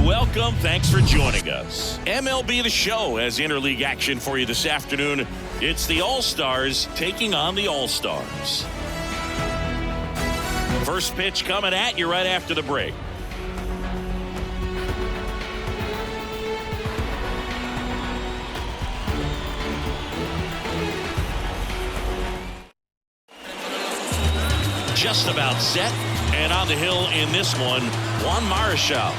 welcome. Thanks for joining us. MLB The Show has interleague action for you this afternoon. It's the All-Stars taking on the All-Stars. First pitch coming at you right after the break. Just about set, and on the hill in this one, Juan Marichal.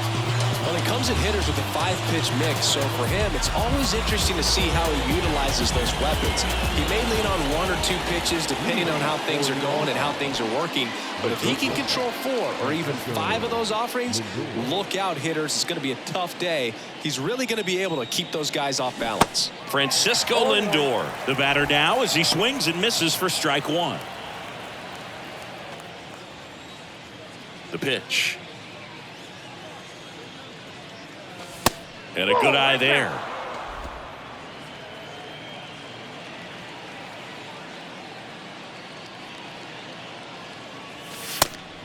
Well, he comes at hitters with a 5-pitch mix, so for him, it's always interesting to see how he utilizes those weapons. He may lean on 1 or 2 pitches depending on how things are going and how things are working, but if he can control 4 or even 5 of those offerings, look out, hitters. It's going to be a tough day. He's really going to be able to keep those guys off balance. Francisco Lindor, the batter now as he swings and misses for strike 1. The pitch. And a good eye there.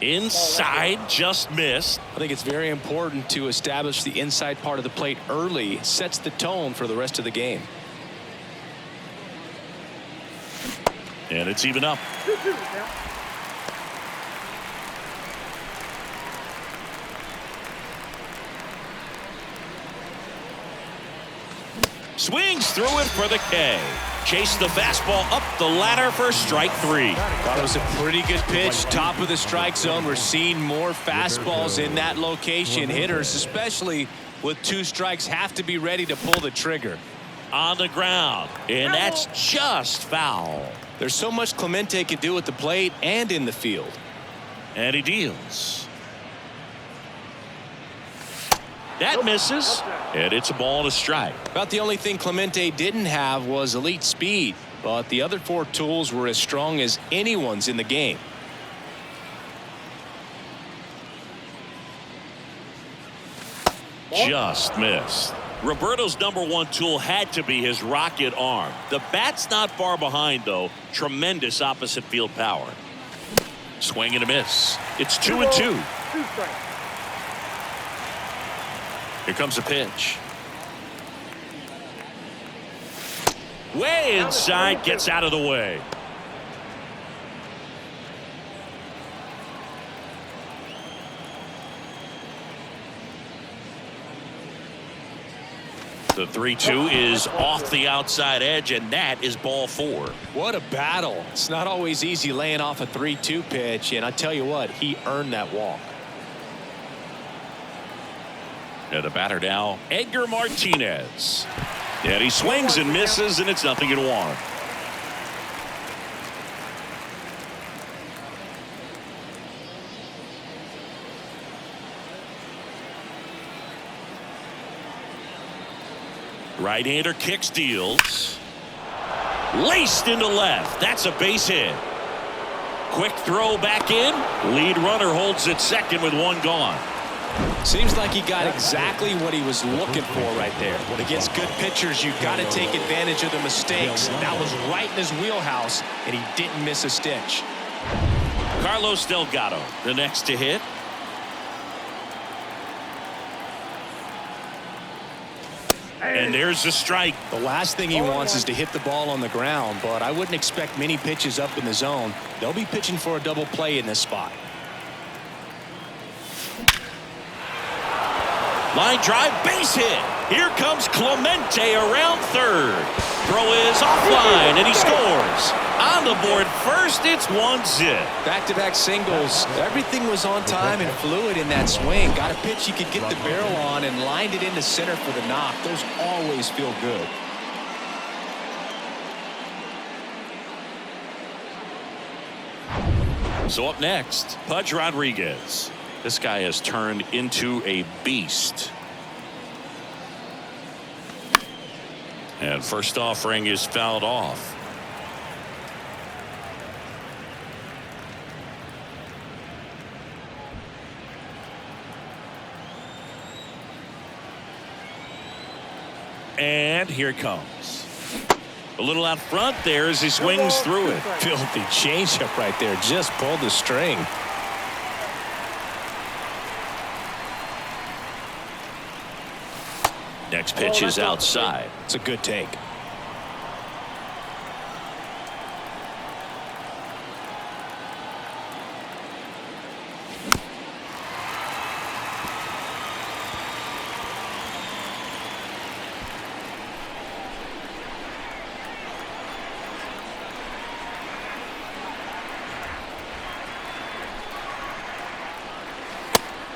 Inside, just missed. I think it's very important to establish the inside part of the plate early. Sets the tone for the rest of the game. And it's even up. Swings through it for the K. Chased the fastball up the ladder for strike 3. Thought it was a pretty good pitch. Top of the strike zone. We're seeing more fastballs in that location. Hitters, especially with 2 strikes, have to be ready to pull the trigger. On the ground. And that's just foul. There's so much Clemente can do at the plate and in the field. And he deals. That misses, and it's a ball to strike. About the only thing Clemente didn't have was elite speed, but the other 4 tools were as strong as anyone's in the game. Just missed. Roberto's #1 tool had to be his rocket arm. The bat's not far behind, though. Tremendous opposite field power. Swing and a miss. It's 2-2. Here comes a pitch. Way inside, gets out of the way. The 3-2 is off the outside edge, and that is ball 4. What a battle. It's not always easy laying off a 3-2 pitch, and I tell you what, he earned that walk. And the batter now, Edgar Martinez. And he swings and misses, and it's 0-1. Right-hander kicks, deals. Laced into left. That's a base hit. Quick throw back in. Lead runner holds at second with 1 gone. Seems like he got exactly what he was looking for right there. Against good pitchers, you've got to take advantage of the mistakes. That was right in his wheelhouse, and he didn't miss a stitch. Carlos Delgado, the next to hit. And there's the strike. The last thing he wants is to hit the ball on the ground, but I wouldn't expect many pitches up in the zone. They'll be pitching for a double play in this spot. Line drive, base hit. Here comes Clemente around third. Throw is offline, and he scores. On the board first, it's 1-zip. Back-to-back singles. Everything was on time and fluid in that swing. Got a pitch he could get the barrel on and lined it into center for the knock. Those always feel good. So up next, Pudge Rodriguez. This guy has turned into a beast. And first offering is fouled off. And here it comes. A little out front there as he swings through it. Filthy changeup right there. Just pulled the string. Next pitch is outside. It's a good take.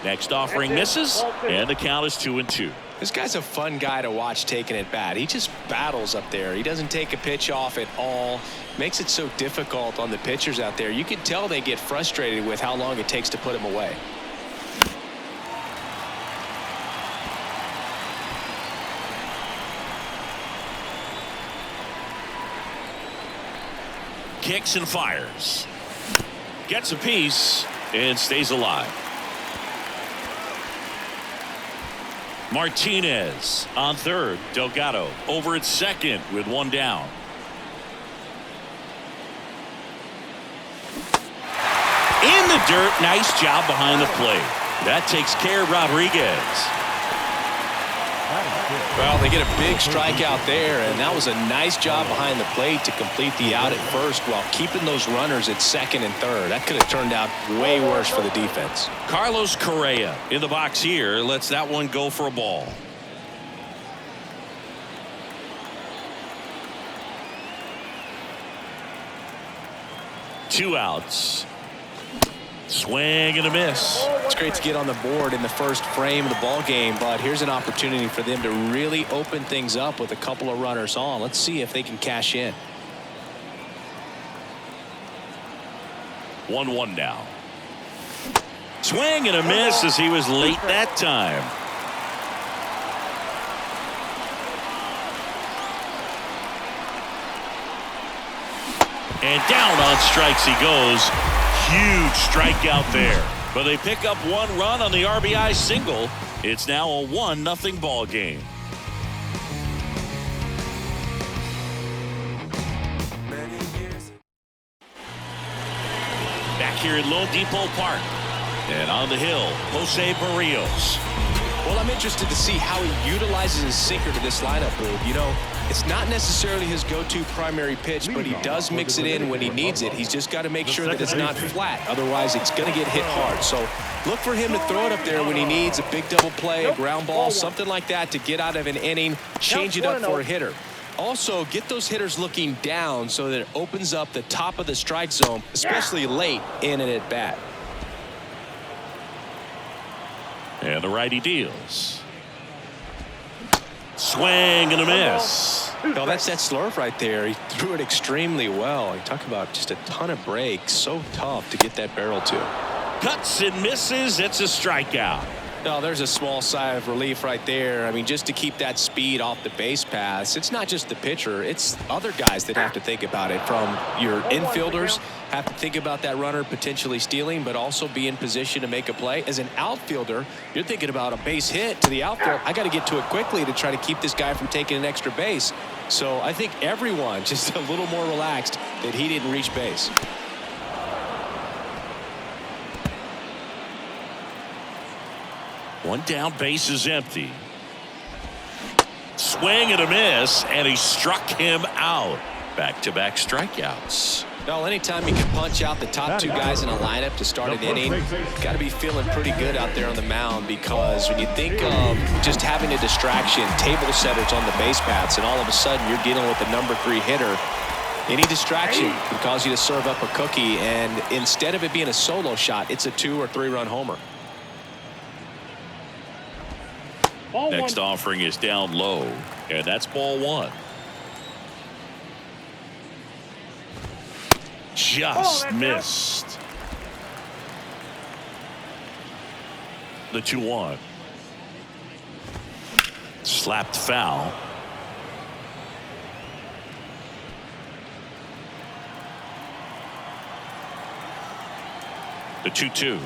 Next offering misses, and the count is 2-2. This guy's a fun guy to watch taking at bat. He just battles up there. He doesn't take a pitch off at all. Makes it so difficult on the pitchers out there. You can tell they get frustrated with how long it takes to put him away. Kicks and fires. Gets a piece and stays alive. Martinez on third. Delgado over at second with one down. In the dirt. Nice job behind the plate. That takes care of Rodriguez. Well, they get a big strikeout there, and that was a nice job behind the plate to complete the out at first while keeping those runners at second and third. That could have turned out way worse for the defense. Carlos Correa in the box here lets that one go for a ball. Two outs. Swing and a miss. It's great to get on the board in the first frame of the ball game, but here's an opportunity for them to really open things up with a couple of runners on. Let's see if they can cash in. 1-1 now. Swing and a miss as he was late that time. And down on strikes he goes. Huge strikeout there. But they pick up one run on the RBI single. It's now a 1-0 ball game. Back here at Lone Depot Park. And on the hill, Jose Barrios. Well, I'm interested to see how he utilizes his sinker to this lineup, Boog. You know, it's not necessarily his go-to primary pitch, but he does mix it in when he needs it. He's just got to make sure that it's not flat. Otherwise, it's going to get hit hard. So look for him to throw it up there when he needs a big double play, a ground ball, something like that to get out of an inning, change it up for a hitter. Also, get those hitters looking down so that it opens up the top of the strike zone, especially late in an at-bat. And the righty deals. Swing and a miss. No, that's that slurve right there. He threw it extremely well. You talk about just a ton of breaks. So tough to get that barrel to. Cuts and misses. It's a strikeout. No, there's a small sigh of relief right there. I mean, just to keep that speed off the base paths. It's not just the pitcher. It's other guys that have to think about it. From your infielders have to think about that runner potentially stealing, but also be in position to make a play. As an outfielder, you're thinking about a base hit to the outfield. I got to get to it quickly to try to keep this guy from taking an extra base. So I think everyone just a little more relaxed that he didn't reach base. One down, base is empty. Swing and a miss, and he struck him out. Back-to-back strikeouts. Well, anytime you can punch out the top two guys in a lineup to start an inning, got to be feeling pretty good out there on the mound, because when you think of just having a distraction, table setters on the base paths, and all of a sudden you're dealing with the number 3 hitter, any distraction can cause you to serve up a cookie, and instead of it being a solo shot, it's a 2 or 3 run homer. Next offering is down low, and that's ball 1. Just missed. The 2-1. Slapped foul. The 2-2.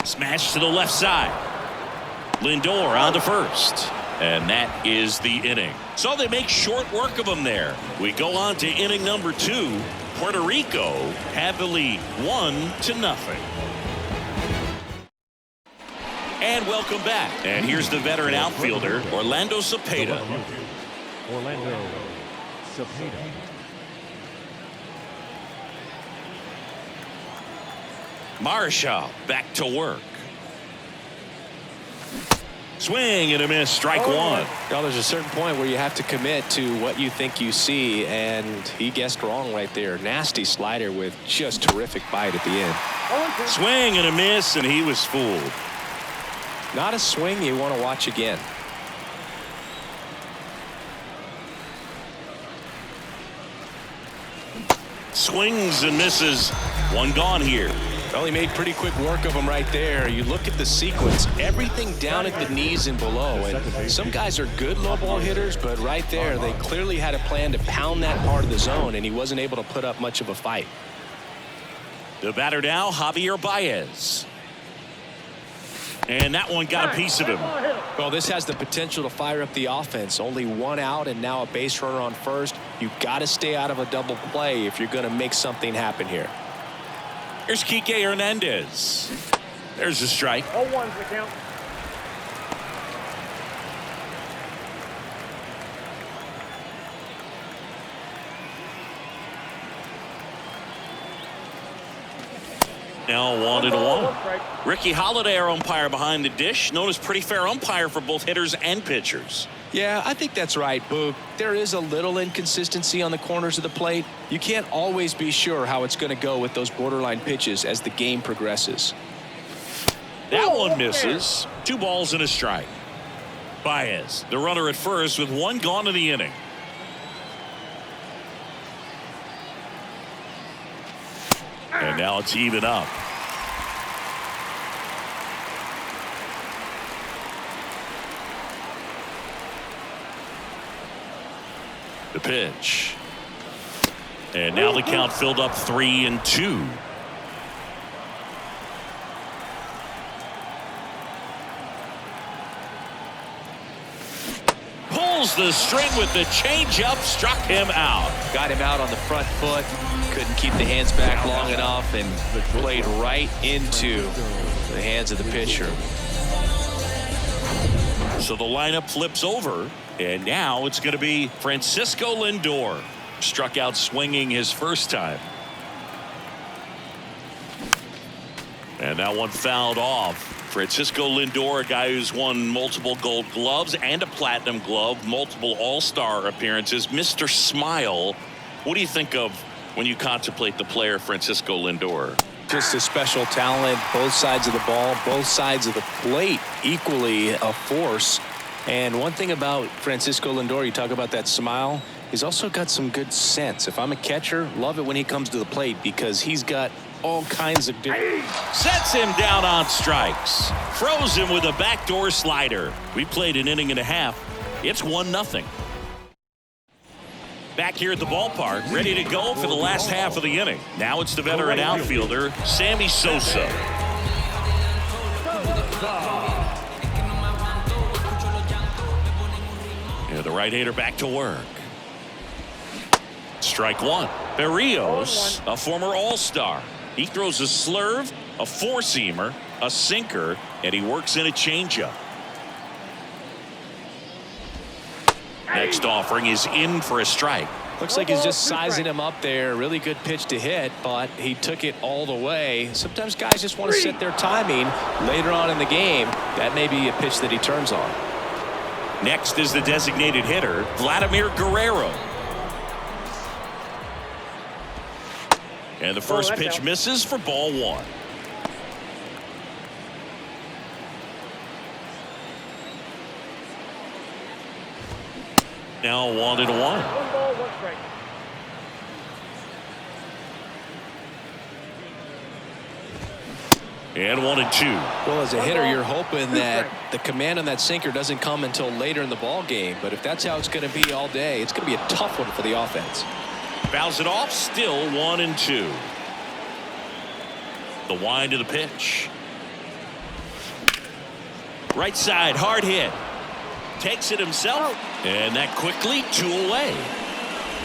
Smash to the left side. Lindor on to first. And that is the inning. So they make short work of him there. We go on to inning number 2. Puerto Rico had the lead 1-0. And welcome back. And here's the veteran outfielder, Orlando Cepeda. Orlando Cepeda. Marshall back to work. Swing and a miss, strike one. Well, there's a certain point where you have to commit to what you think you see, and he guessed wrong right there. Nasty slider with just terrific bite at the end. Swing and a miss, and he was fooled. Not a swing you want to watch again. Swings and misses. One gone here. Well, he made pretty quick work of him right there. You look at the sequence, everything down at the knees and below. And some guys are good low ball hitters, but right there, they clearly had a plan to pound that part of the zone, and he wasn't able to put up much of a fight. The batter now, Javier Baez. And that one got a piece of him. Well, this has the potential to fire up the offense. Only one out and now a base runner on first. You've got to stay out of a double play if you're going to make something happen here. Here's Kike Hernandez. There's a strike. 0-1's the count. Now 1-1. Ricky Holiday, our umpire behind the dish, known as pretty fair umpire for both hitters and pitchers. Yeah, I think that's right, Boog. There is a little inconsistency on the corners of the plate. You can't always be sure how it's going to go with those borderline pitches as the game progresses. That one misses. 2 balls and a strike. Baez, the runner at first with 1 gone in the inning. And now it's even up. The pitch. And now the count filled up 3-2. Pulls the string with the changeup, struck him out. Got him out on the front foot. Couldn't keep the hands back long enough and played right into the hands of the pitcher. So the lineup flips over, and now it's going to be Francisco Lindor. Struck out swinging his first time. And that one fouled off. Francisco Lindor, a guy who's won multiple Gold Gloves and a Platinum Glove, multiple All-Star appearances. Mr. Smile, what do you think of when you contemplate the player Francisco Lindor? Just a special talent, both sides of the ball, both sides of the plate, equally a force. And one thing about Francisco Lindor, you talk about that smile, he's also got some good sense. If I'm a catcher, love it when he comes to the plate because he's got all kinds of different. Sets him down on strikes. Froze him with a backdoor slider. We played an inning and a half. It's 1-0. Back here at the ballpark, ready to go for the last half of the inning. Now it's the veteran outfielder, Sammy Sosa. And the right-hander back to work. Strike one. Berrios, a former All-Star. He throws a slurve, a four-seamer, a sinker, and he works in a changeup. Next offering is in for a strike. Looks like he's just sizing him up there. Really good pitch to hit, but he took it all the way. Sometimes guys just want to set their timing later on in the game. That may be a pitch that he turns on. Next is the designated hitter, Vladimir Guerrero. And the first pitch misses for ball one. Now 1-1. 1 ball, 1 strike. And 1-2. Well, as a hitter, you're hoping that the command on that sinker doesn't come until later in the ball game. But if that's how it's going to be all day, it's going to be a tough one for the offense. Fouls it off, still 1-2. The wind of the pitch. Right side, hard hit. Takes it himself, and that quickly 2 away.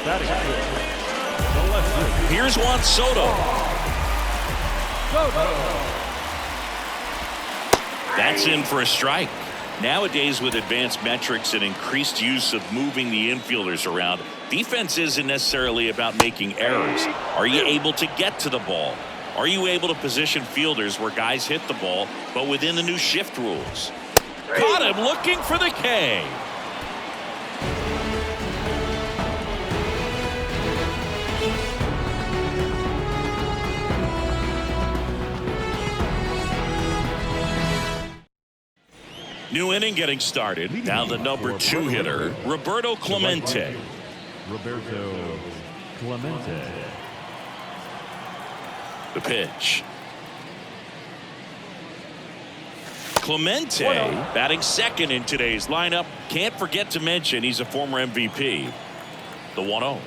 That is good. The left field. Here's Juan Soto. That's in for a strike. Nowadays, with advanced metrics and increased use of moving the infielders around, defense isn't necessarily about making errors. Are you able to get to the ball? Are you able to position fielders where guys hit the ball, but within the new shift rules? Caught him looking for the K. New inning getting started. Now the number 2 hitter, Roberto Clemente. Roberto Clemente. The pitch. Clemente batting second in today's lineup. Can't forget to mention he's a former MVP. The 1-0.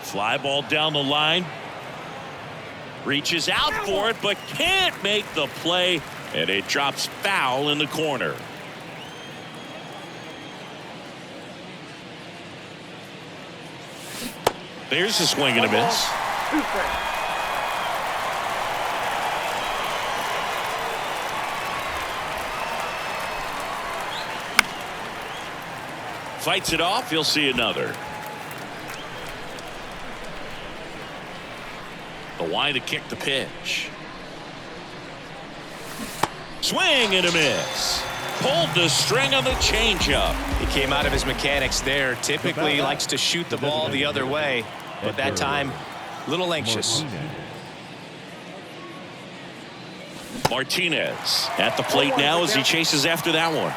Fly ball down the line. Reaches out for it, but can't make the play, and it drops foul in the corner. There's a swing and a miss. Fights it off. He'll see another. The wind to kick the pitch. Swing and a miss. Pulled the string on the changeup. He came out of his mechanics there. Typically likes to shoot the ball the other way, but that time a little anxious. Martinez at the plate now as he chases after that one.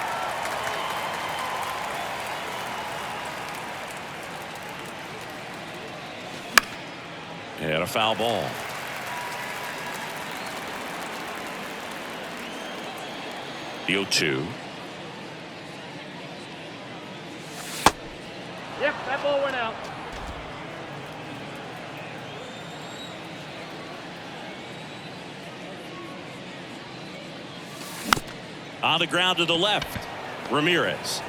And a foul ball. The 0-2. Yep, that ball went out. On the ground to the left. Ramirez.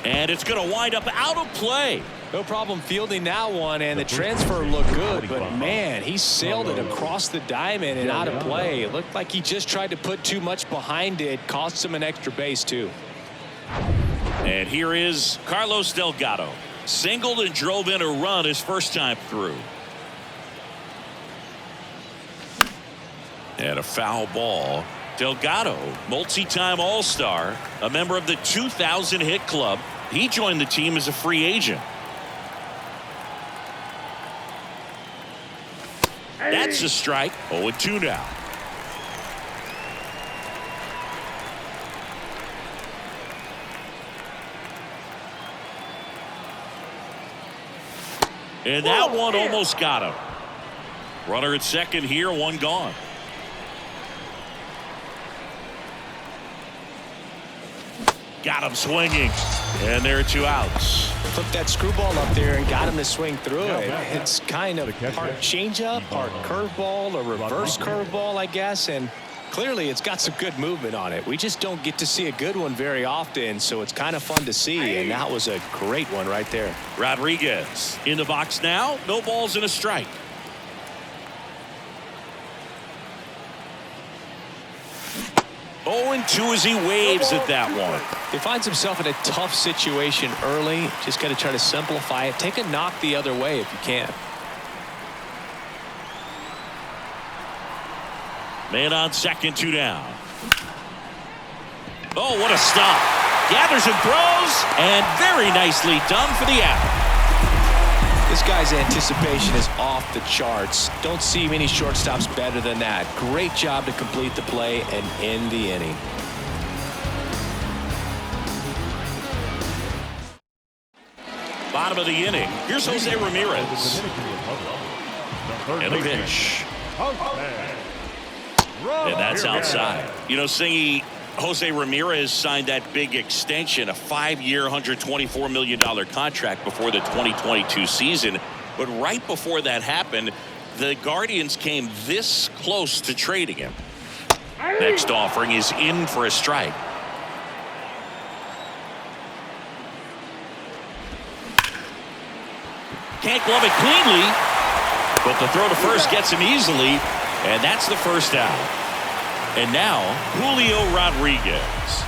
And it's going to wind up out of play. No problem fielding that one, and the transfer looked good, but man, he sailed it across the diamond and out of play. It looked like he just tried to put too much behind it. Cost him an extra base too. And here is Carlos Delgado. Singled and drove in a run his first time through. And a foul ball. Delgado, multi-time All-Star, a member of the 2000 hit club. He joined the team as a free agent. That's a strike. 0-2 now. And that one almost got him. Runner at second here, one gone. Got him swinging. And there are 2 outs. Put that screwball up there and got him to swing through it. It's kind of part changeup, part curveball, or reverse curveball, I guess. And clearly it's got some good movement on it. We just don't get to see a good one very often, so it's kind of fun to see. And that was a great one right there. Rodriguez in the box now. No balls and a strike. Oh, and 2 as he waves at that one. He finds himself in a tough situation early. Just got to try to simplify it. Take a knock the other way if you can. Man on second, 2 down. Oh, what a stop. Gathers and throws, and very nicely done for the out. This guy's anticipation is off the charts. Don't see many shortstops better than that. Great job to complete the play and end the inning. Bottom of the inning. Here's Jose Ramirez. And the pitch. And that's outside. You know, Singy, Jose Ramirez signed that big extension, a 5-year, $124 million contract before the 2022 season. But right before that happened, the Guardians came this close to trading him. Next offering is in for a strike. Can't glove it cleanly, but the throw to first gets him easily. And that's the first out. And now, Julio Rodriguez.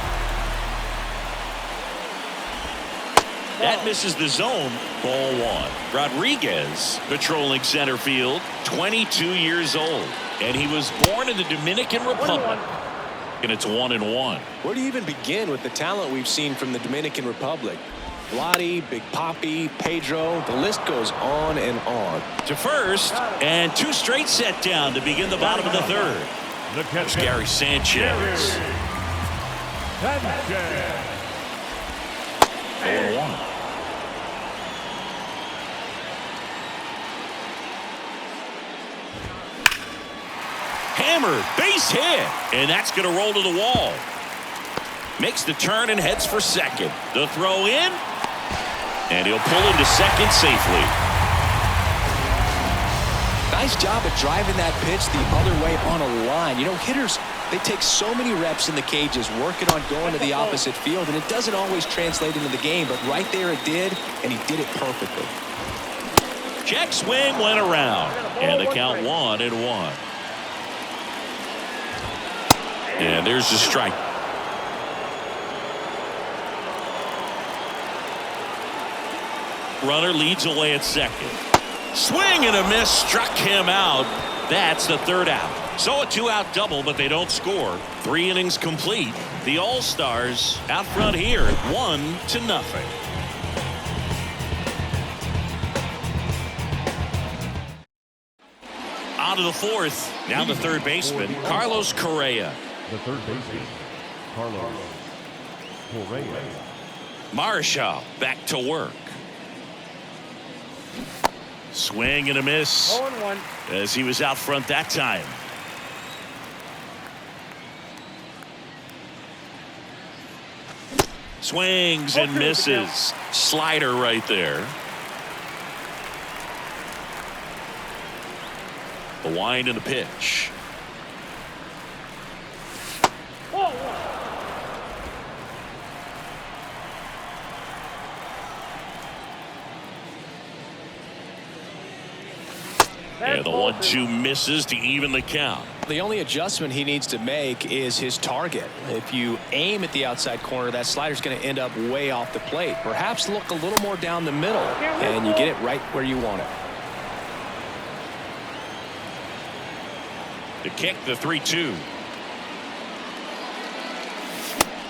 That misses the zone. Ball one. Rodriguez patrolling center field, 22 years old. And he was born in the Dominican Republic. And it's 1-1. Where do you even begin with the talent we've seen from the Dominican Republic? Vladi, Big Papi, Pedro, the list goes on and on. To first, and 2 straight set down to begin the bottom of the third. It's Gary Sanchez. 4-1. Hammered, base hit, and that's going to roll to the wall. Makes the turn and heads for second. The throw in, and he'll pull into second safely. Nice job of driving that pitch the other way on a line. You know, hitters, they take so many reps in the cages working on going to the opposite field, and it doesn't always translate into the game, but right there it did, and he did it perfectly. Check swing went around, and the count 1-1. And there's the strike. Runner leads away at second. Swing and a miss struck him out. That's the third out. So a 2-out double, but they don't score. 3 innings complete. The All-Stars out front here, 1-0. On to the fourth. Now the third baseman, Carlos Correa. The third baseman, Carlos Correa. Marshall back to work. Swing and a miss 0-1. as he was out front that time. Swings and misses. Slider right there. The wind and the pitch. And the 1-2 misses to even the count. The only adjustment he needs to make is his target. If you aim at the outside corner, that slider's going to end up way off the plate. Perhaps look a little more down the middle, and you get it right where you want it. The kick, the 3-2.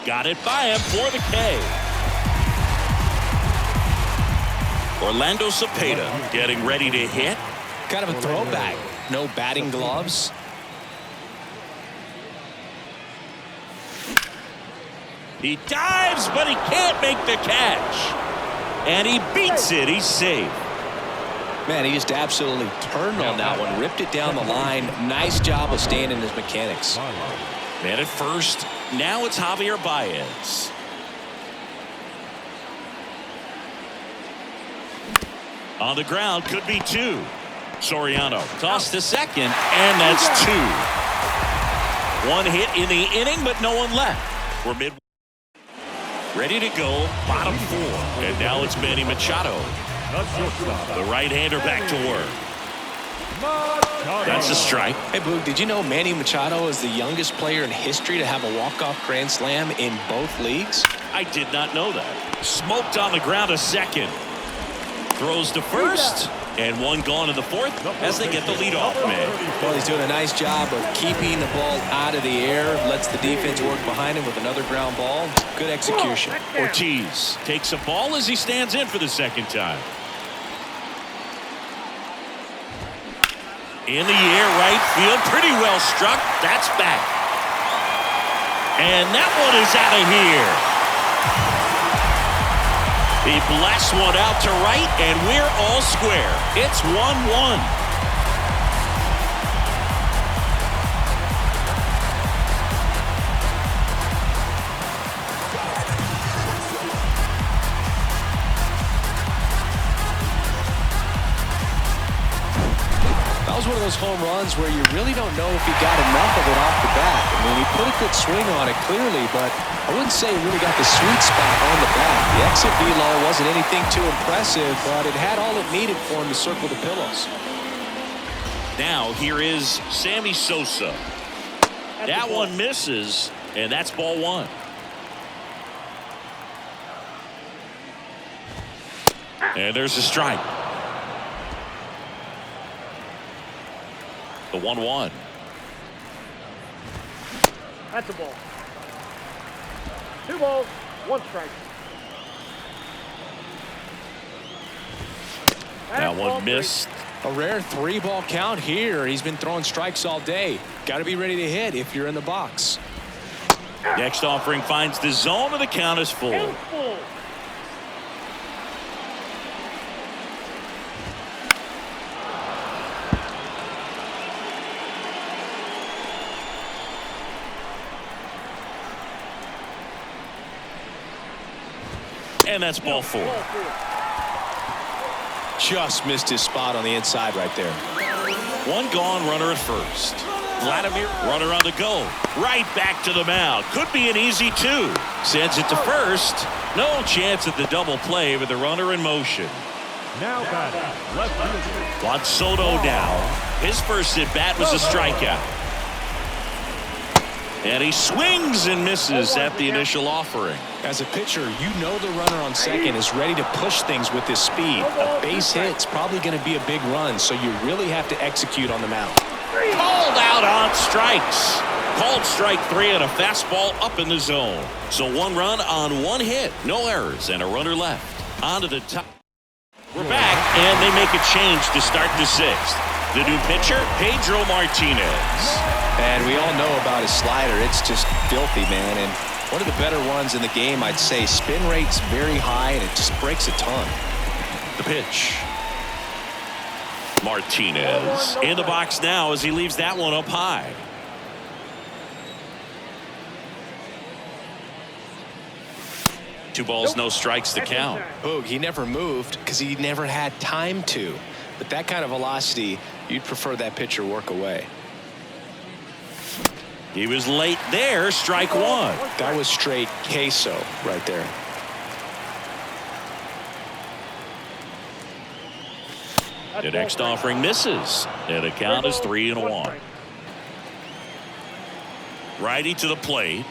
Got it by him for the K. Orlando Cepeda getting ready to hit. Kind of a throwback. No batting gloves. He dives, but he can't make the catch. And he beats it. He's safe. Man, he just absolutely turned on that one. Ripped it down the line. Nice job of staying in his mechanics. Man at first. Now it's Javier Baez. On the ground, could be 2. Soriano tossed to second, and that's 2. 1 hit in the inning, but no one left. We're mid. Ready to go, bottom 4. And now it's Manny Machado. The right-hander back to work. That's a strike. Hey, Boog, did you know Manny Machado is the youngest player in history to have a walk-off grand slam in both leagues? I did not know that. Smoked on the ground a second. Throws to first. And 1 gone in the fourth as they get the leadoff man. Well, he's doing a nice job of keeping the ball out of the air. Lets the defense work behind him with another ground ball. Good execution. Ortiz takes a ball as he stands in for the second time. In the air, right field. Pretty well struck. That's back. And that one is out of here. He blasts one out to right, and we're all square. It's 1-1. That was one of those home runs where you really don't know if he got enough of it off the bat. I mean, he put a good swing on it clearly, but I wouldn't say he really got the sweet spot on the bat. The exit velo wasn't anything too impressive, but it had all it needed for him to circle the pillows. Now here is Sammy Sosa. That one misses, and that's ball one. And there's a strike. The 1-1. That's a ball. 2 balls, 1 strike. That one missed. A rare 3-ball count here. He's been throwing strikes all day. Got to be ready to hit if you're in the box. Next offering finds the zone, and the count is full. And that's ball 4. Just missed his spot on the inside right there. 1 gone, runner at first. Vladimir, runner on the go. Right back to the mound. Could be an easy 2. Sends it to first. No chance at the double play with the runner in motion. Now batting, left fielder. Juan Soto now. His first at bat was a strikeout. And he swings and misses at the initial offering. As a pitcher, you know the runner on second is ready to push things with his speed. A base hit's probably going to be a big run, so you really have to execute on the mound. Called out on strikes. Called strike 3 on a fastball up in the zone. So 1 run on 1 hit. No errors and a runner left. On to the top. We're back, and they make a change to start the 6th. The new pitcher, Pedro Martinez. And we all know about his slider. It's just filthy, man. And one of the better ones in the game, I'd say. Spin rate's very high, and it just breaks a ton. The pitch. Martinez in the box now as he leaves that one up high. Two balls, no strikes to count. Boog, he never moved because he never had time to. But that kind of velocity, you'd prefer that pitcher work away. He was late there. Strike 1. That was straight queso right there. The next offering misses. And the count is 3-1. Righty to the plate.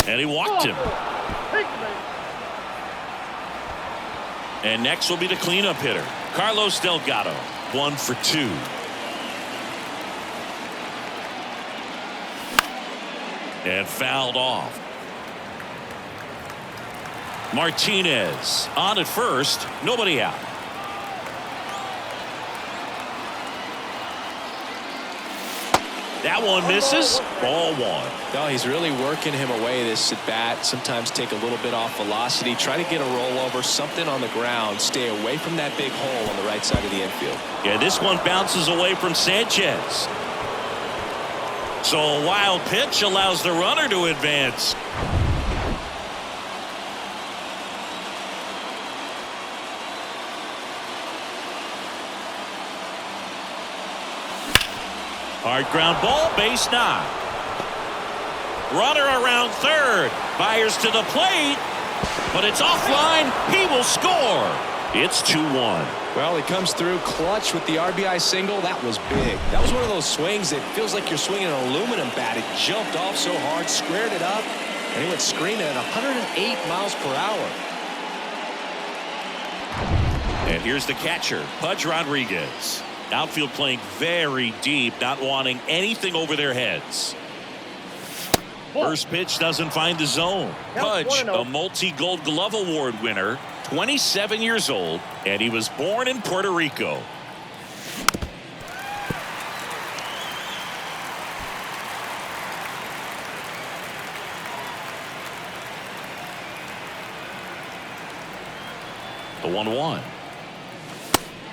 And he walked him. And next will be the cleanup hitter, Carlos Delgado. 1 for 2. And fouled off. Martinez on at first. Nobody out. That one misses. Ball 1. No, he's really working him away this at bat. Sometimes take a little bit off velocity. Try to get a rollover, something on the ground. Stay away from that big hole on the right side of the infield. Yeah, this one bounces away from Sanchez. So a wild pitch allows the runner to advance. Hard ground ball, base knock. Runner around third. Fires to the plate. But it's offline. He will score. It's 2-1. Well, he comes through clutch with the RBI single. That was big. That was one of those swings that feels like you're swinging an aluminum bat. It jumped off so hard, squared it up, and he went screaming at 108 miles per hour. And here's the catcher, Pudge Rodriguez. Outfield playing very deep, not wanting anything over their heads. First pitch doesn't find the zone. Pudge, a multi-Gold Glove Award winner, 27 years old, and he was born in Puerto Rico. The 1-1.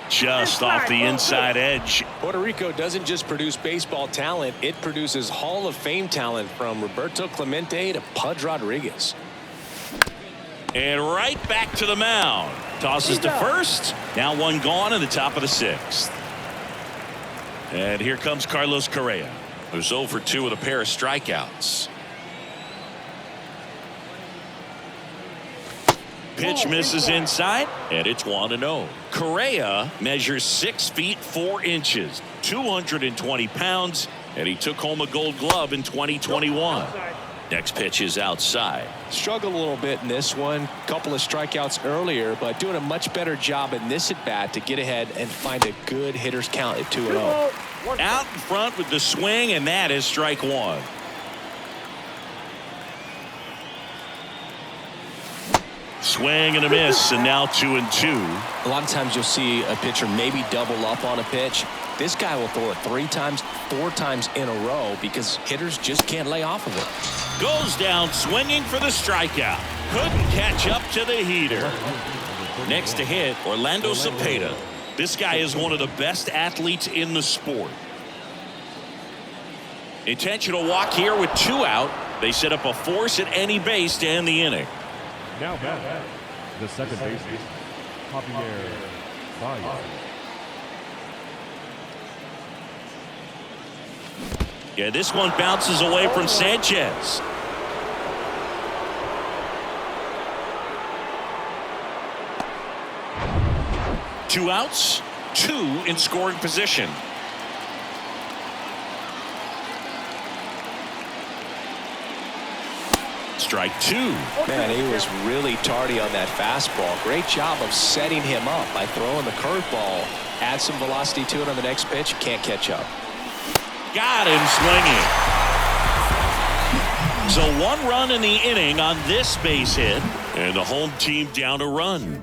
Just off the inside edge. Puerto Rico doesn't just produce baseball talent, it produces Hall of Fame talent from Roberto Clemente to Pudge Rodriguez. And right back to the mound. Tosses to first. Now 1 gone in the top of the 6th. And here comes Carlos Correa, who's 0 for 2 with a pair of strikeouts. Pitch misses inside, and it's 1-0. Correa measures 6 feet 4 inches, 220 pounds, and he took home a Gold Glove in 2021. Next pitch is outside. Struggled a little bit in this one. Couple of strikeouts earlier, but doing a much better job in this at bat to get ahead and find a good hitter's count at 2-0. Out in front with the swing, and that is strike one. Swing and a miss, and now 2-2. A lot of times you'll see a pitcher maybe double up on a pitch. This guy will throw it 3 times, 4 times in a row because hitters just can't lay off of it. Goes down swinging for the strikeout. Couldn't catch up to the heater. Next to hit, Orlando Cepeda. This guy is one of the best athletes in the sport. Intentional walk here with 2 out. They set up a force at any base to end the inning. Now back, the second baseman, Javier Baez. Yeah, this one bounces away from Sanchez. Two outs, 2 in scoring position. Strike 2. Man, he was really tardy on that fastball. Great job of setting him up by throwing the curveball. Add some velocity to it on the next pitch. Can't catch up. Got him swinging. So 1 run in the inning on this base hit, and the home team down a run.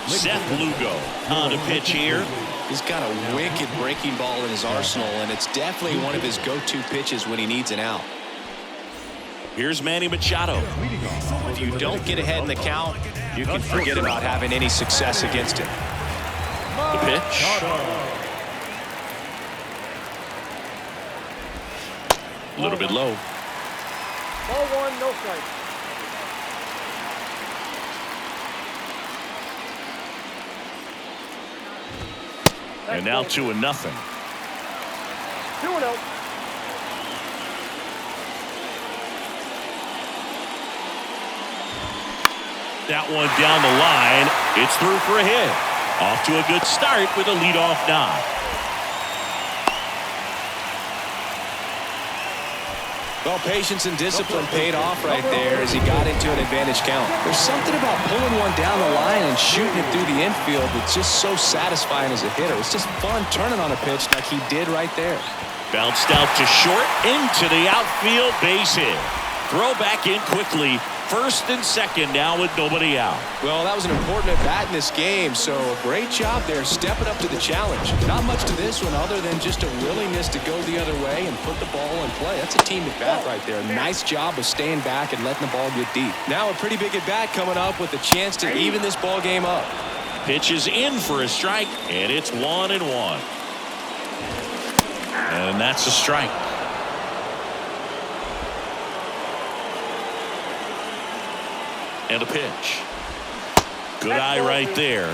Seth Lugo on a pitch here. He's got a wicked breaking ball in his arsenal, and it's definitely one of his go-to pitches when he needs an out. Here's Manny Machado. If you don't get ahead in the count, you can forget about having any success against him. The pitch. A little bit low. Ball 1, no strike. And now 2-0. 2-0. That one down the line. It's through for a hit. Off to a good start with a leadoff knock. Well, patience and discipline paid off right there as he got into an advantage count. There's something about pulling one down the line and shooting it through the infield that's just so satisfying as a hitter. It's just fun turning on a pitch like he did right there. Bounced out to short, into the outfield, base hit. Throw back in quickly. First and second now with nobody out. Well, that was an important at-bat in this game, so great job there stepping up to the challenge. Not much to this one other than just a willingness to go the other way and put the ball in play. That's a team at-bat right there. Nice job of staying back and letting the ball get deep. Now a pretty big at-bat coming up with a chance to even this ball game up. Pitch is in for a strike, and it's 1-1. And that's a strike. And a pitch. Good eye right there.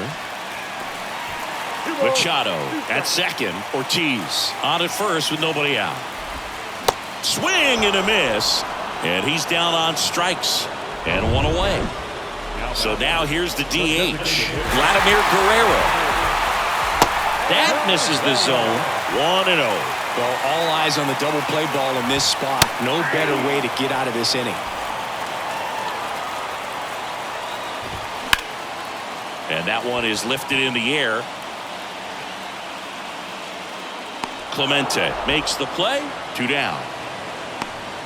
Machado at second. Ortiz on at first with nobody out. Swing and a miss. And he's down on strikes. And 1 away. So now here's the DH. Vladimir Guerrero. That misses the zone. 1-0. Well, all eyes on the double play ball in this spot. No better way to get out of this inning. And that one is lifted in the air. Clemente makes the play. 2 down.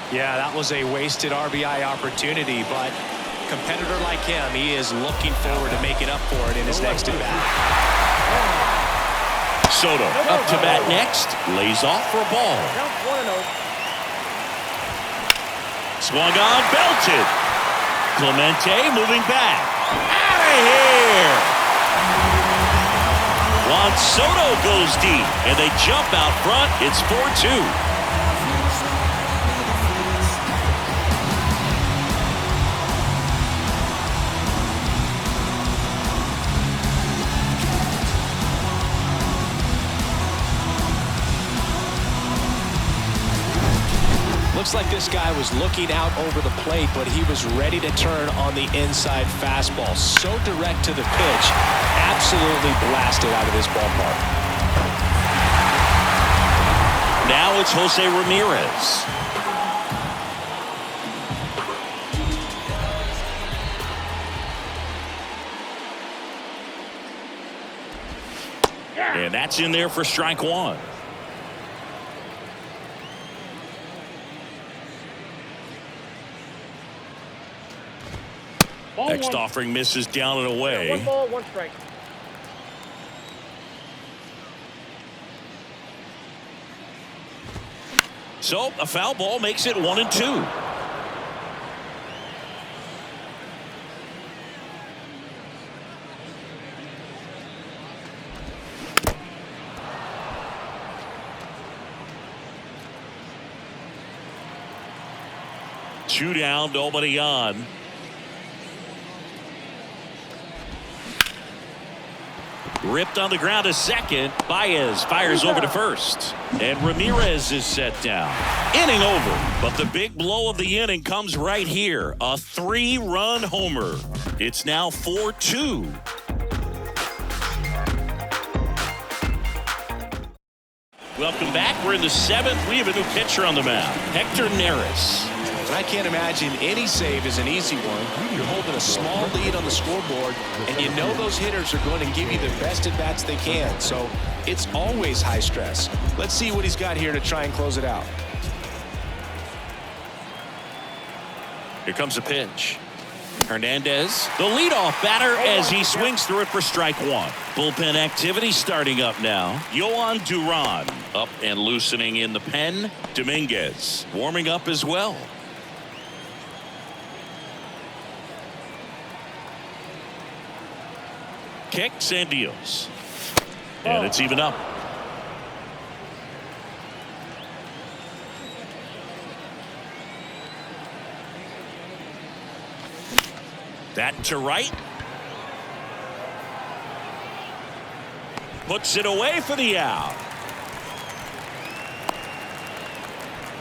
Yeah, that was a wasted RBI opportunity, but a competitor like him, he is looking forward to making up for it in his next at-bat. Soto up to bat next. Lays off for a ball. Swung on, belted. Clemente moving back. Out of here. Juan Soto goes deep, and they jump out front. It's 4-2. Looks like this guy was looking out over the plate, but he was ready to turn on the inside fastball. So direct to the pitch. Absolutely blasted out of this ballpark. Now it's Jose Ramirez. And that's in there for strike one. Next offering misses down and away. 1 ball, 1 strike. So a foul ball makes it 1-2. Two down, nobody on. Ripped on the ground to second. Baez fires over to first. And Ramirez is set down. Inning over. But the big blow of the inning comes right here. A 3-run homer. It's now 4-2. Welcome back. We're in the 7th. We have a new pitcher on the mound. Hector Neris. And I can't imagine any save is an easy one. You're holding a small lead on the scoreboard, and you know those hitters are going to give you the best at-bats they can. So it's always high stress. Let's see what he's got here to try and close it out. Here comes a pitch. Hernandez, the leadoff batter, as he swings through it for strike one. Bullpen activity starting up now. Yohan Duran up and loosening in the pen. Dominguez warming up as well. Kicks and deals. And it's even up. That to right. Puts it away for the out.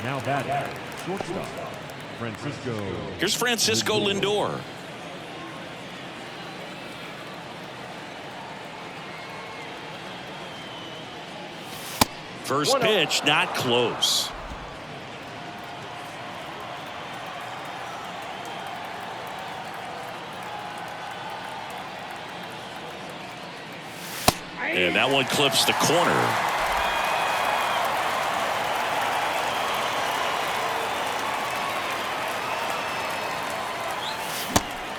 Now batting, shortstop, Francisco. Here's Francisco Lindor. First pitch, not close. And that one clips the corner.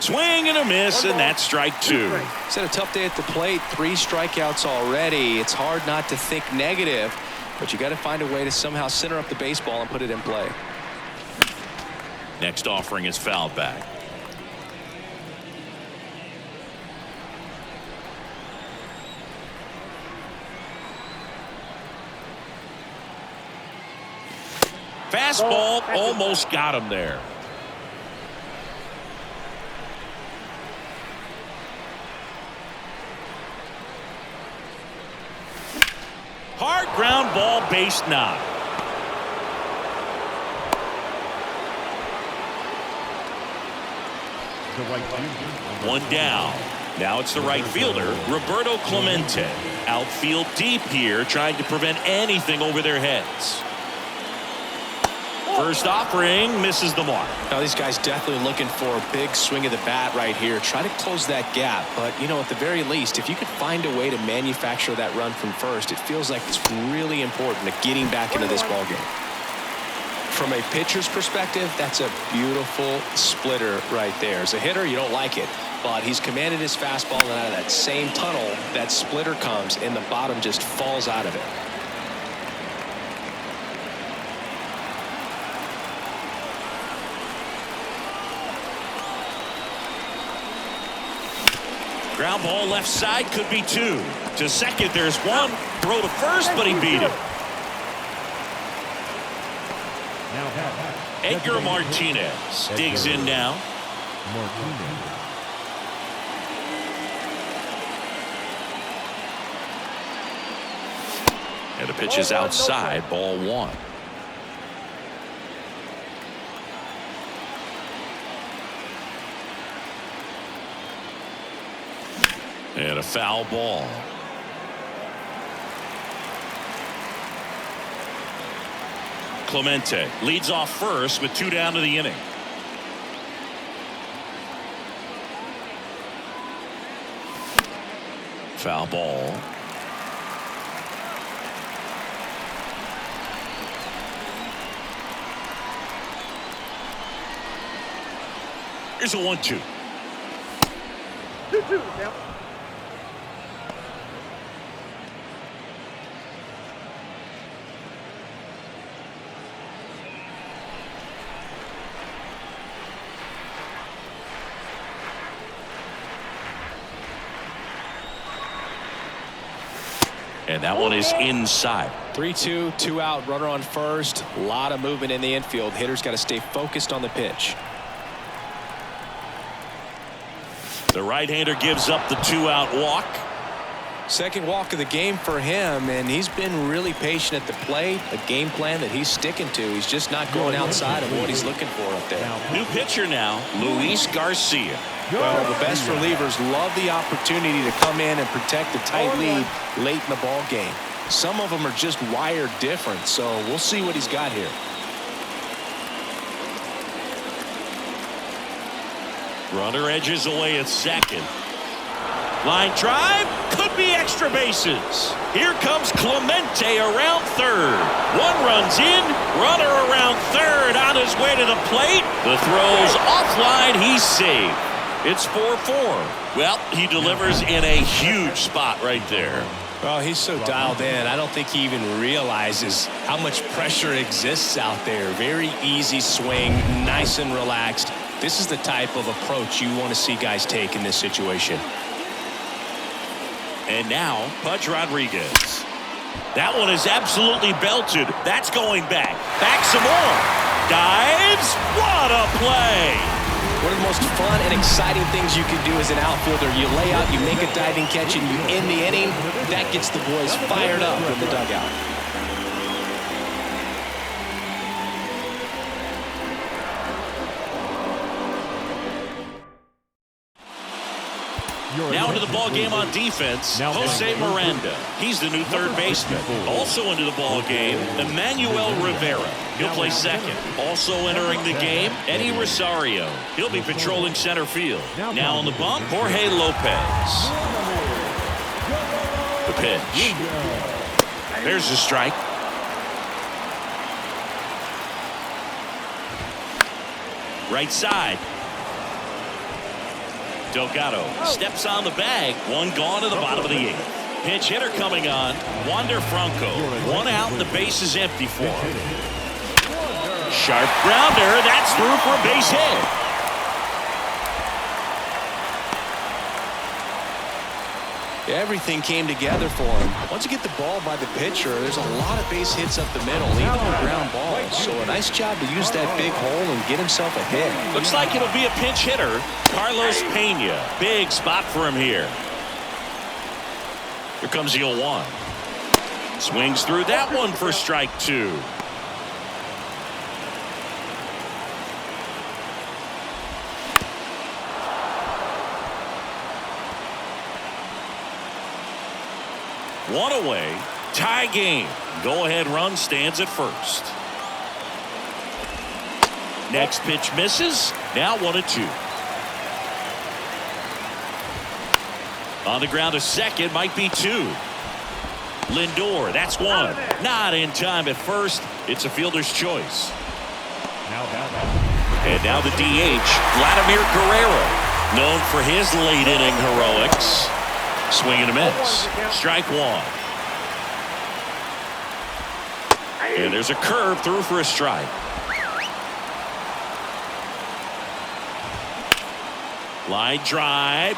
Swing and a miss, and that's strike two. It's had a tough day at the plate. 3 strikeouts already. It's hard not to think negative, but you got to find a way to somehow center up the baseball and put it in play. Next offering is fouled back. Fastball almost got him there. Hard ground ball, base knock. The right fielder. One down. Now it's the right fielder, Roberto Clemente. Outfield deep here, trying to prevent anything over their heads. First offering misses the mark. Now these guys definitely looking for a big swing of the bat right here. Try to close that gap. But, you know, at the very least, if you could find a way to manufacture that run from first, it feels like it's really important to getting back into this ballgame. From a pitcher's perspective, that's a beautiful splitter right there. As a hitter, you don't like it. But he's commanded his fastball, and out of that same tunnel, that splitter comes, and the bottom just falls out of it. Ground ball left side, could be 2. To second, there's 1. Throw to first, but he beat it. Edgar Martinez digs in now. And the pitch is outside, ball 1. And a foul ball. Clemente leads off first with 2 down to the inning. Foul ball. Here's a 1-2. 2-2 now. And that one is inside. 3-2, 2 out, runner on first. A lot of movement in the infield. Hitter's got to stay focused on the pitch. The right-hander gives up the 2-out walk. Second walk of the game for him, and he's been really patient at the plate. A game plan that he's sticking to. He's just not going outside of what he's looking for up there. New pitcher now, Luis Garcia. Well, the best relievers love the opportunity to come in and protect a tight lead late in the ball game. Some of them are just wired different, so we'll see what he's got here. Runner edges away at second. Line drive, could be extra bases. Here comes Clemente around third. 1 runs in, runner around third on his way to the plate. The throw's offline, he's safe. It's 4-4. Well, he delivers in a huge spot right there. Well, he's so dialed in, I don't think he even realizes how much pressure exists out there. Very easy swing, nice and relaxed. This is the type of approach you want to see guys take in this situation. And now, Pudge Rodriguez. That one is absolutely belted. That's going back. Back some more. Dives. What a play. One of the most fun and exciting things you can do as an outfielder. You lay out, you make a diving catch, and you end the inning. That gets the boys fired up in the dugout. Now into the ball game on defense, Jose Miranda. He's the new third baseman. Also into the ball game, Emmanuel Rivera. He'll play second. Also entering the game, Eddie Rosario. He'll be patrolling center field. Now on the bump, Jorge Lopez. The pitch. There's the strike. Right side. Delgado steps on the bag. 1 gone to the bottom of the 8th. Pinch hitter coming on. Wander Franco. 1 out and the base is empty for him. Sharp grounder. That's through for a base hit. Everything came together for him. Once you get the ball by the pitcher, there's a lot of base hits up the middle, even on ground balls. So a nice job to use that big hole and get himself a hit. Looks like it'll be a pinch hitter. Carlos Pena. Big spot for him here. Here comes the 0-1. Swings through that one for strike 2. One away, tie game. Go-ahead run stands at first. Next pitch misses. Now 1-2. On the ground to second, might be 2. Lindor, that's 1. Not in time at first. It's a fielder's choice. And now the DH, Vladimir Guerrero, known for his late inning heroics. Swing and a miss. Strike 1. And there's a curve through for a strike. Line drive.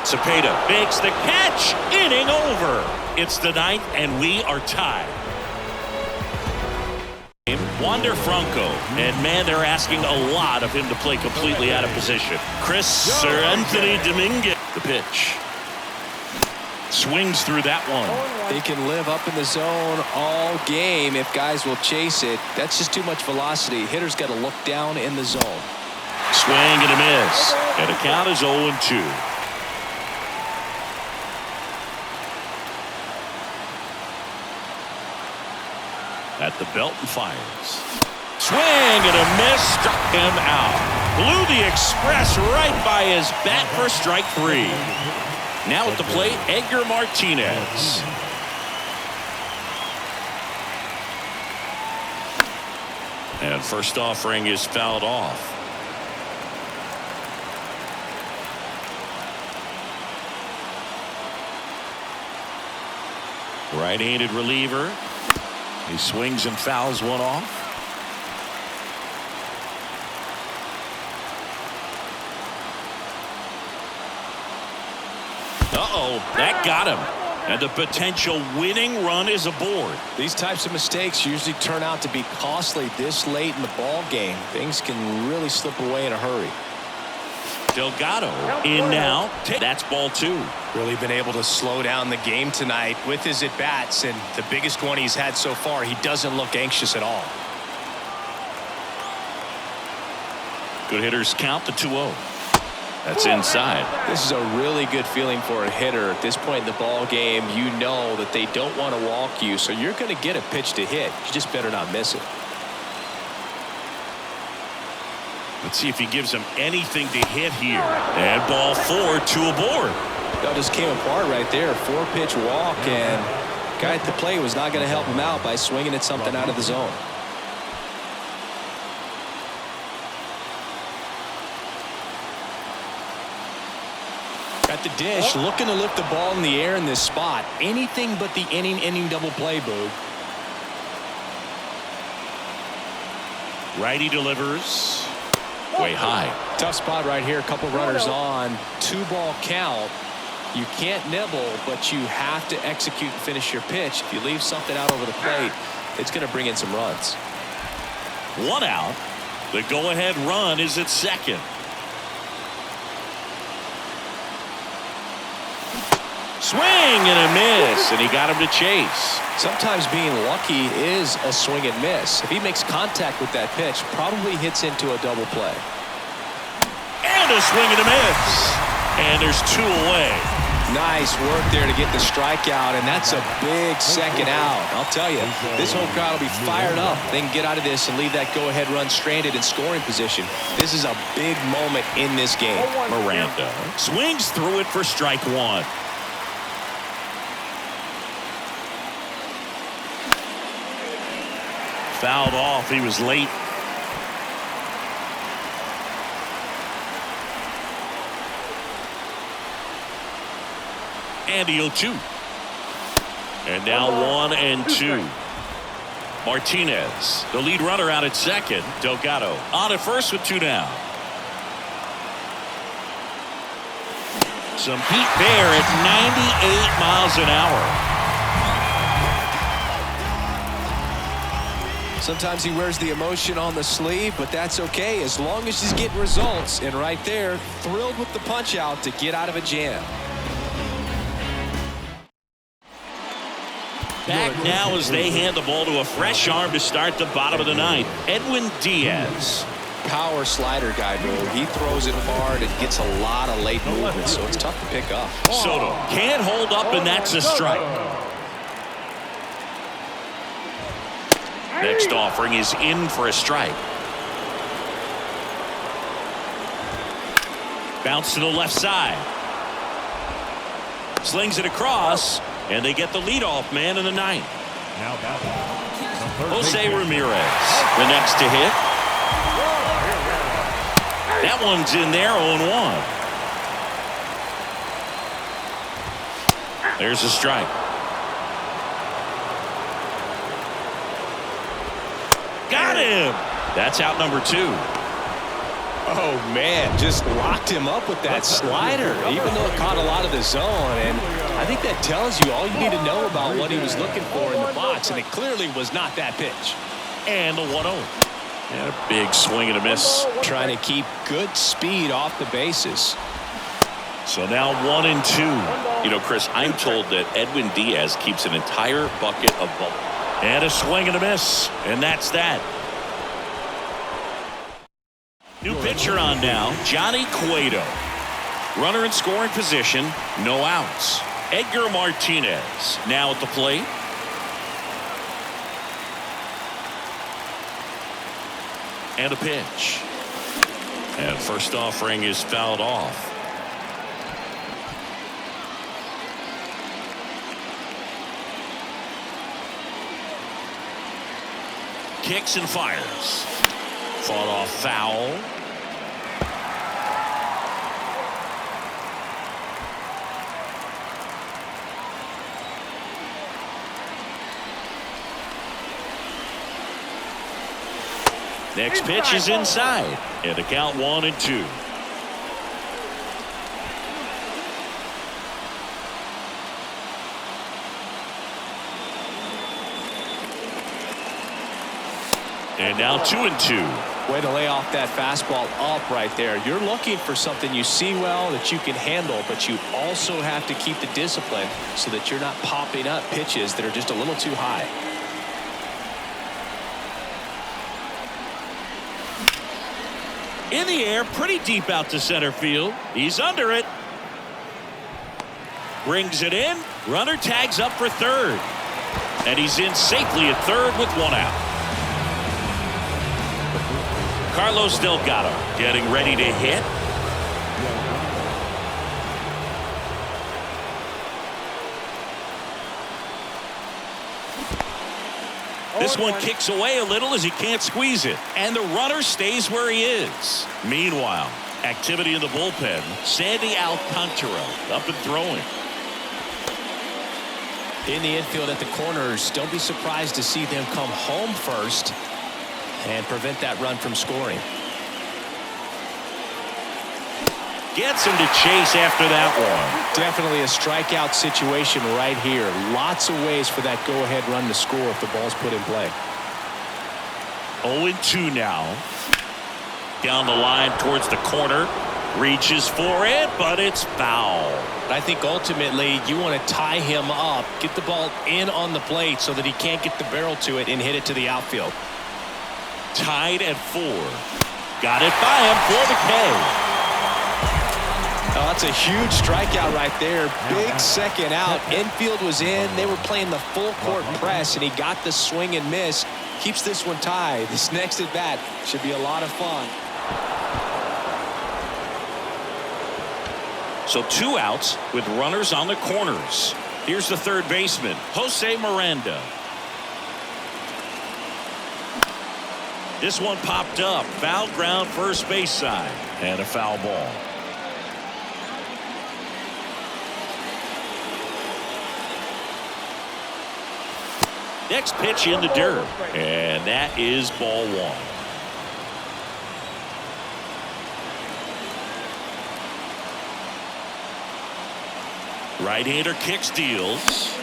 Cepeda makes the catch. Inning over. It's the 9th and we are tied. Wander Franco, and man, they're asking a lot of him to play completely out of position. Anthony Dominguez. The pitch. Swings through that one. They can live up in the zone all game if guys will chase it. That's just too much velocity. Hitter's got to look down in the zone. Swing and a miss. And the count is 0-2. At the belt and fires. Swing and a miss. Struck him out. Blew the express right by his bat for strike 3. Now at the plate, Edgar Martinez. And first offering is fouled off. Right-handed reliever. He swings and fouls one off. Uh-oh, that got him. And the potential winning run is aboard. These types of mistakes usually turn out to be costly this late in the ball game. Things can really slip away in a hurry. Delgado in now. That's ball 2. Really been able to slow down the game tonight with his at-bats, and the biggest one he's had so far, he doesn't look anxious at all. Good hitters count the 2-0. That's inside. This is a really good feeling for a hitter. At this point in the ball game, you know that they don't want to walk you, so you're going to get a pitch to hit. You just better not miss it. Let's see if he gives him anything to hit here. And ball 4, 2 aboard. That just came apart right there. 4-pitch walk, and guy at the plate was not going to help him out by swinging at something out of the zone. At the dish, looking to lift the ball in the air in this spot. Anything but the inning double play, Boog. Righty delivers. Way high. Tough spot right here. A couple runners on. 2-ball count. You can't nibble, but you have to execute and finish your pitch. If you leave something out over the plate, it's going to bring in some runs. 1 out. The go-ahead run is at second. Swing and a miss, and he got him to chase. Sometimes being lucky is a swing and miss. If he makes contact with that pitch, probably hits into a double play. And a swing and a miss. And there's 2 away. Nice work there to get the strikeout, and that's a big second out. I'll tell you, this whole crowd will be fired up. They can get out of this and leave that go-ahead run stranded in scoring position. This is a big moment in this game. Miranda swings through it for strike 1. Fouled off. He was late. And the 0-2. And now 1-2. Martinez, the lead runner, out at second. Delgado on at first with 2 down. Some heat there at 98 miles an hour. Sometimes he wears the emotion on the sleeve, but that's okay as long as he's getting results. And right there, thrilled with the punch out to get out of a jam. Back now as they hand the ball to a fresh arm to start the bottom of the 9th. Edwin Diaz. Power slider guy, Boog. He throws it hard and gets a lot of late movement, so it's tough to pick up. Soto can't hold up, and that's a strike. Next offering is in for a strike. Bounce to the left side. Slings it across, and they get the leadoff man in the 9th. Now batting, Jose Ramirez, the next to hit. That one's in there, 0-1. There's a strike. Got him. That's out number 2. Oh, man, just locked him up with that slider, even though it caught a lot of the zone. And I think that tells you all you need to know about what he was looking for in the box, and it clearly was not that pitch. And the 1-0. And a big swing and a miss. Trying to keep good speed off the bases. So now 1-2. You know, Chris, I'm told that Edwin Diaz keeps an entire bucket of bubble. And a swing and a miss. And that's that. New pitcher on now, Johnny Cueto. Runner in scoring position, no outs. Edgar Martinez now at the plate. And a pitch. And first offering is fouled off. Kicks and fires. Fought off foul. Next pitch is inside. And the count 1-2. And now 2-2. Way to lay off that fastball up right there. You're looking for something you see well that you can handle, but you also have to keep the discipline so that you're not popping up pitches that are just a little too high. In the air, pretty deep out to center field. He's under it. Brings it in. Runner tags up for third. And he's in safely at third with one out. Carlos Delgado getting ready to hit. This one kicks away a little as he can't squeeze it. And the runner stays where he is. Meanwhile, activity in the bullpen. Sandy Alcantara up and throwing. In the infield at the corners, don't be surprised to see them come home first and prevent that run from scoring. Gets him to chase after that one. Definitely a strikeout situation right here. Lots of ways for that go-ahead run to score if the ball's put in play. 0-2 now. Down the line towards the corner. Reaches for it, but it's foul. I think ultimately you want to tie him up, get the ball in on the plate so that he can't get the barrel to it and hit it to the outfield. Tied at 4. Got it by him for the K. Oh, that's a huge strikeout right there. Big second out. Infield was in. They were playing the full court press, and he got the swing and miss. Keeps this one tied. This next at bat should be a lot of fun. So 2 outs with runners on the corners. Here's the third baseman, Jose Miranda. This one popped up. Foul ground first base side. And a foul ball. Next pitch in the dirt. And that is ball 1. Right-hander kicks, deals.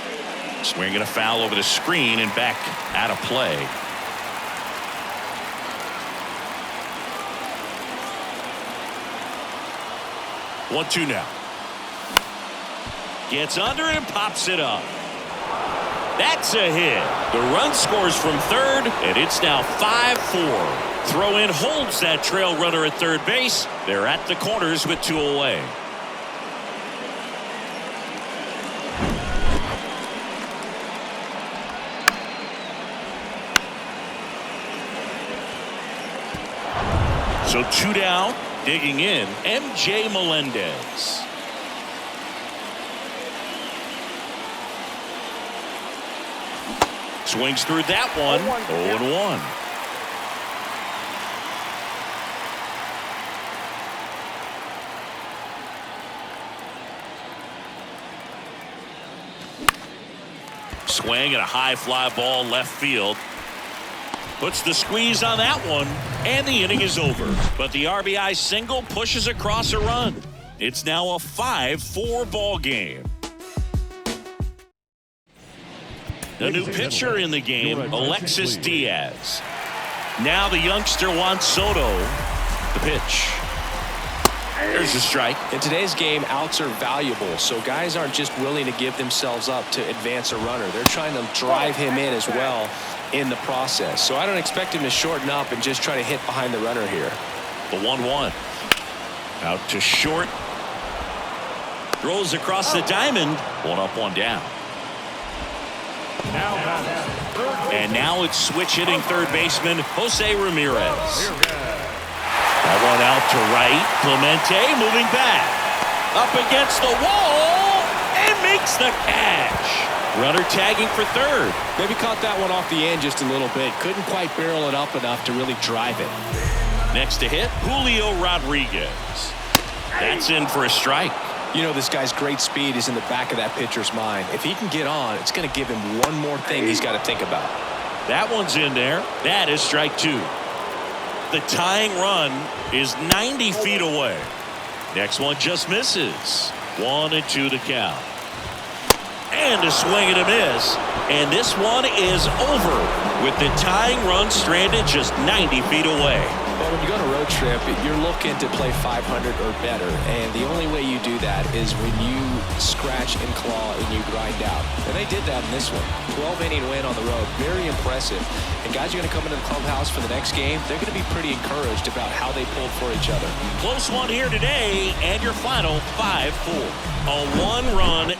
Swinging a foul over the screen and back out of play. One, 2 now. Gets under it and pops it up. That's a hit. The run scores from third, and it's now 5-4. Throw in holds that trail runner at third base. They're at the corners with 2 away. So 2 down, digging in, MJ Melendez. Swings through that one. 0-1. Swing and a high fly ball left field. Puts the squeeze on that one, and the inning is over. But the RBI single pushes across a run. It's now a 5-4 ball game. The new pitcher in the game, Alexis Diaz. Now the youngster Juan Soto. The pitch. There's a strike. In today's game, outs are valuable, so guys aren't just willing to give themselves up to advance a runner. They're trying to drive him in as well in the process. So I don't expect him to shorten up and just try to hit behind the runner here. The 1-1. Out to short. Throws across the diamond. 1 up, 1 down. And now it's switch hitting third baseman Jose Ramirez. That one out to right. Clemente moving back. Up against the wall and makes the catch. Runner tagging for third. Maybe caught that one off the end just a little bit. Couldn't quite barrel it up enough to really drive it. Next to hit, Julio Rodriguez. That's in for a strike. You know, this guy's great speed is in the back of that pitcher's mind. If he can get on, it's going to give him one more thing he's got to think about. That one's in there. That is strike two. The tying run is 90 feet away. Next one just misses. 1-2 to count. And a swing and a miss. And this one is over with the tying run stranded just 90 feet away. Well, when you go on a road trip, you're looking to play 500 or better. And the only way you do that is when you scratch and claw and you grind out. And they did that in this one. 12-inning win on the road. Very impressive. And guys are going to come into the clubhouse for the next game. They're going to be pretty encouraged about how they pulled for each other. Close one here today, and your final 5-4. A one-run